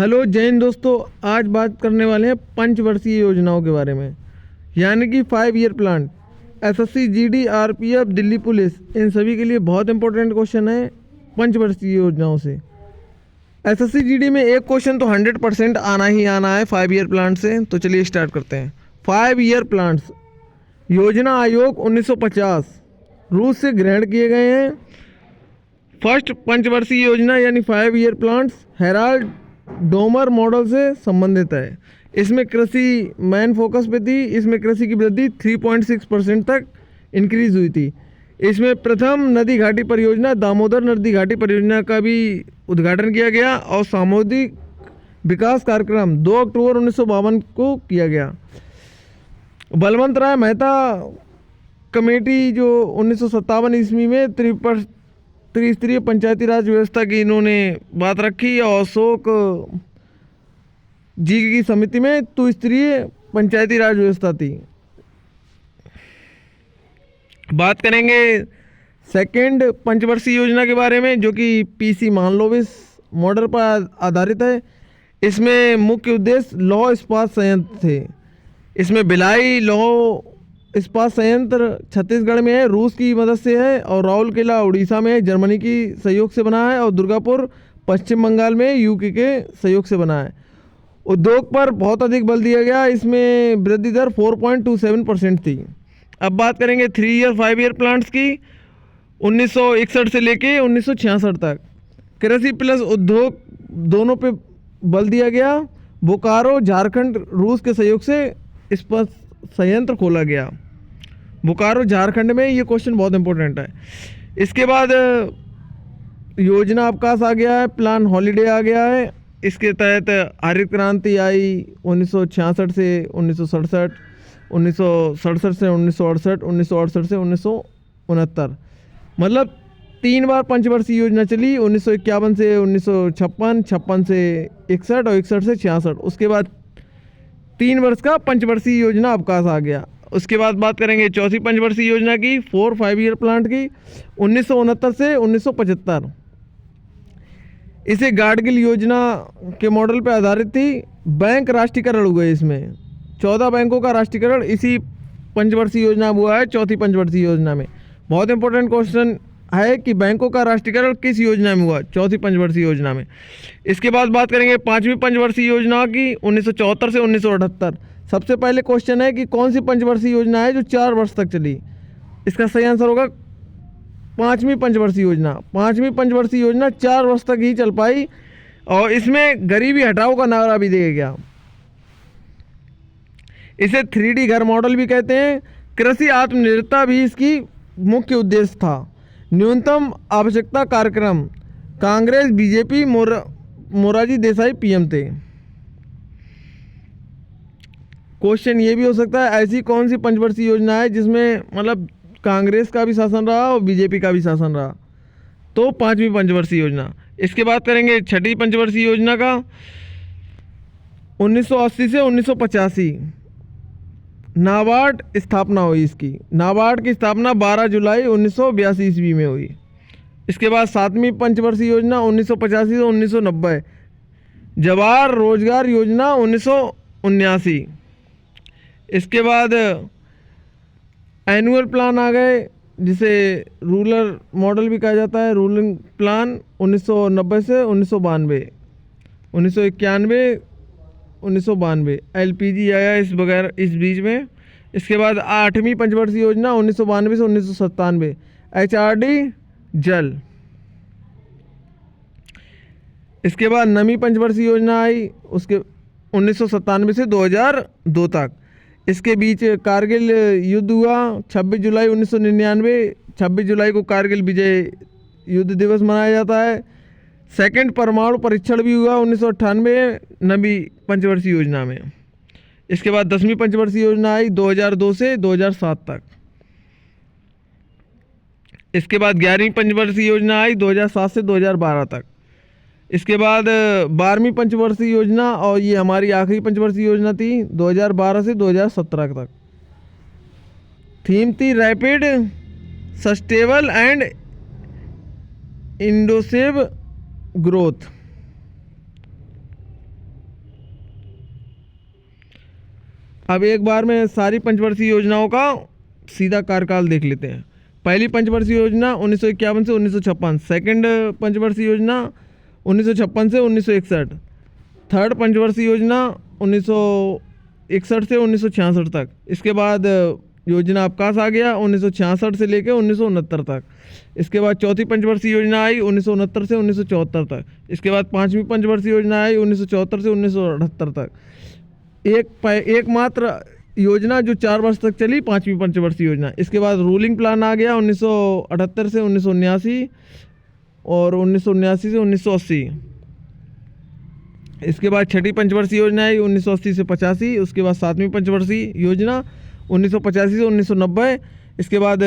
Hello जय हिंद दोस्तों। आज बात करने वाले हैं पंचवर्षीय योजनाओं के बारे में, यानी कि 5 year plan. SSC, GD, RPF, Delhi police, इन सभी के लिए बहुत इंपॉर्टेंट क्वेश्चन है पंचवर्षीय योजनाओं से। एसएससी जीडी में एक क्वेश्चन तो 100% आना ही आना है 5 ईयर प्लान से। तो चलिए स्टार्ट करते हैं। 5 ईयर प्लान्स योजना आयोग 1950 रूस से ग्रहण किए गए हैं। फर्स्ट पंचवर्षीय योजना यानी 5 year plans Herald Domar model से संबंधित है। इसमें कृषि मेन फोकस पे थी। इसमें कृषि की वृद्धि 3.6% तक इंक्रीज हुई थी। इसमें प्रथम नदी घाटी परियोजना दामोदर नदी घाटी परियोजना का भी उद्घाटन किया गया और सामुदायिक विकास कार्यक्रम 2 अक्टूबर 1952 को किया गया। बलवंत राय मेहता कमेटी जो 1957 ईस्वी में त्रिस्तरीय पंचायती राज व्यवस्था की इन्होंने बात रखी और अशोक जी की समिति में त्रिस्तरीय पंचायती राज व्यवस्था थी। बात करेंगे सेकंड पंचवर्षीय योजना के बारे में, जो कि पीसी मानलोविस मॉडल पर आधारित है। इसमें मुख्य उद्देश्य लौह इस्पात संयंत्र थे। इसमें भिलाई लौह इस्पात संयंत्र छत्तीसगढ़ में है, रूस की मदद से है, और राउरकेला उड़ीसा में है, जर्मनी की सहयोग से बना है, और दुर्गापुर पश्चिम बंगाल में यूके के सहयोग से बना है। उद्योग पर बहुत अधिक बल दिया गया। इसमें वृद्धि दर 4.27% थी। अब बात करेंगे 3 ईयर 5 ईयर प्लान्स की 1961 से लेके 1966 तक। कृषि प्लस उद्योग दोनों पे बल दिया गया। बोकारो झारखंड रूस के सहयोग से इस्पात संयंत्र खोला गया। बोकारो झारखंड में। ये क्वेश्चन बहुत इंपॉर्टेंट है। इसके बाद योजना अवकाश आ गया है, प्लान हॉलीडे आ गया है। इसके तहत हरित क्रांति आई 1966 से 1967, 1967 से 1968, 1968 से 1969। मतलब 3 बार पंचवर्षीय योजना चली, 1951 से 1956, 56 से 61 और 61 से 66। उसके बाद 3 वर्ष का पंचवर्षीय योजना अवकाश आ गया। उसके बाद बात करेंगे चौथी पंचवर्षीय योजना की 5 ईयर प्लान की 1969 से 1975। इसे गाडगिल योजना के मॉडल पर आधारित थी। बैंक राष्ट्रीयकरण हुए। इसमें 14 बैंकों का राष्ट्रीयकरण इसी पंचवर्षीय योजना में हुआ है, चौथी पंचवर्षीय योजना में। बहुत इंपॉर्टेंट क्वेश्चन है कि बैंकों का राष्ट्रीयकरण किस योजना में हुआ, चौथी पंचवर्षीय योजना में। इसके बाद बात करेंगे 5वीं पंचवर्षीय योजना की 1974 से 1978। सबसे पहले क्वेश्चन है कि कौन सी पंचवर्षीय योजना है जो 4 वर्ष तक चली। इसका सही आंसर होगा 5वीं पंचवर्षीय योजना। 5वीं पंचवर्षीय योजना 4 वर्ष तक ही चल पाई और इसमें गरीबी हटाओ का नारा भी दिया गया। इसे 3D घर मॉडल भी कहते हैं। कृषि आत्मनिर्भरता भी इसकी मुख्य उद्देश्य था। न्यूनतम आवश्यकता कार्यक्रम कांग्रेस बीजेपी मोरारजी देसाई पीएम थे। क्वेश्चन ये भी हो सकता है ऐसी कौन सी पंचवर्षीय योजना है जिसमें मतलब कांग्रेस का भी शासन रहा और बीजेपी का भी शासन रहा। तो 5वीं पंचवर्षीय योजना। इसके बाद करेंगे छठी पंचवर्षीय योजना का 1980 से 1985। नाबार्ड स्थापना हुई इसकी। नाबार्ड की स्थापना 12 जुलाई 1982 ईस्वी में हुई। इसके बाद 7वीं पंचवर्षीय योजना 1985 से 1990। जवाहर रोजगार योजना 1979। इसके बाद एनुअल प्लान आ गए, जिसे रूरल मॉडल भी कहा जाता है। रूलिंग प्लान 1990 से 1992, 1991, 1992। एलपीजी आया इस बीच में। इसके बाद 8वीं पंचवर्षीय योजना 1992 से 1997। एचआरडी जल। इसके बाद 9वीं पंचवर्षीय योजना आई उसके 1997 से 2002 तक। इसके बीच कारगिल युद्ध हुआ 26 जुलाई 1999। 26 जुलाई को कारगिल विजय युद्ध दिवस मनाया जाता है। सेकंड परमाणु परीक्षण भी हुआ 1998 9वीं पंचवर्षीय योजना में। इसके बाद 10वीं पंचवर्षीय योजना आई 2002 से 2007 तक। इसके बाद 11वीं पंचवर्षीय योजना आई 2007 से 2012 तक। इसके बाद 12वीं पंचवर्षीय योजना और ये हमारी आखिरी पंचवर्षीय योजना थी 2012 से 2017 तक। थीम थी rapid sustainable and inclusive growth. अब एक बार में सारी पंचवर्षीय योजनाओं का सीधा कार्यकाल देख लेते हैं। पहली पंचवर्षीय योजना 1951 से 1956, सेकंड पंचवर्षीय योजना 1956 से 1961, थर्ड पंचवर्षीय योजना 1961 से 1966 तक। इसके बाद योजना अवकाश आ गया 1966 से लेकर 1969 तक। इसके बाद चौथी पंचवर्षीय योजना आई 1969 से 1974 तक। इसके बाद पांचवी पंचवर्षीय योजना आई 1974 से 1978 तक। एकमात्र योजना जो 4 वर्ष तक चली, पांचवी पंचवर्षीय योजना। इसके बाद रूलिंग प्लान आ गया 1978 से 1979 और 1979 से 1980। इसके बाद छठी पंचवर्षीय योजना आई 1980 से 85। उसके बाद सातवीं पंचवर्षीय योजना 1985 से 1990। इसके बाद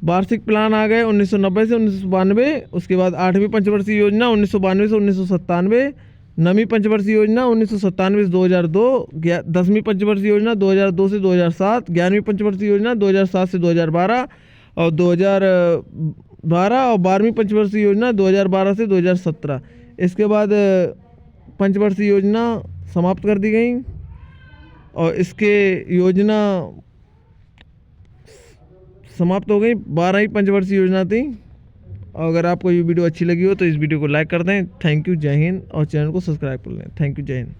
वार्षिक प्लान आ गए 1990 से 1992। उसके बाद आठवीं पंचवर्षीय योजना 1992 से 1997। नवीं पंचवर्षीय योजना 1997 से 2002। 10वीं पंचवर्षीय योजना 2002 से 2007। 11वीं पंचवर्षीय योजना 2007 से 2012 और 12वीं पंचवर्षीय योजना 2012 से 2017। इसके बाद पंचवर्षीय योजना समाप्त कर दी गई और इसके योजना समाप्त हो गई। 12 पंचवर्षीय योजना थी। और अगर आपको ये वीडियो अच्छी लगी हो तो इस वीडियो को लाइक कर दें। थैंक यू, जय हिंद। और चैनल को सब्सक्राइब कर लें। थैंक यू, जय हिंद।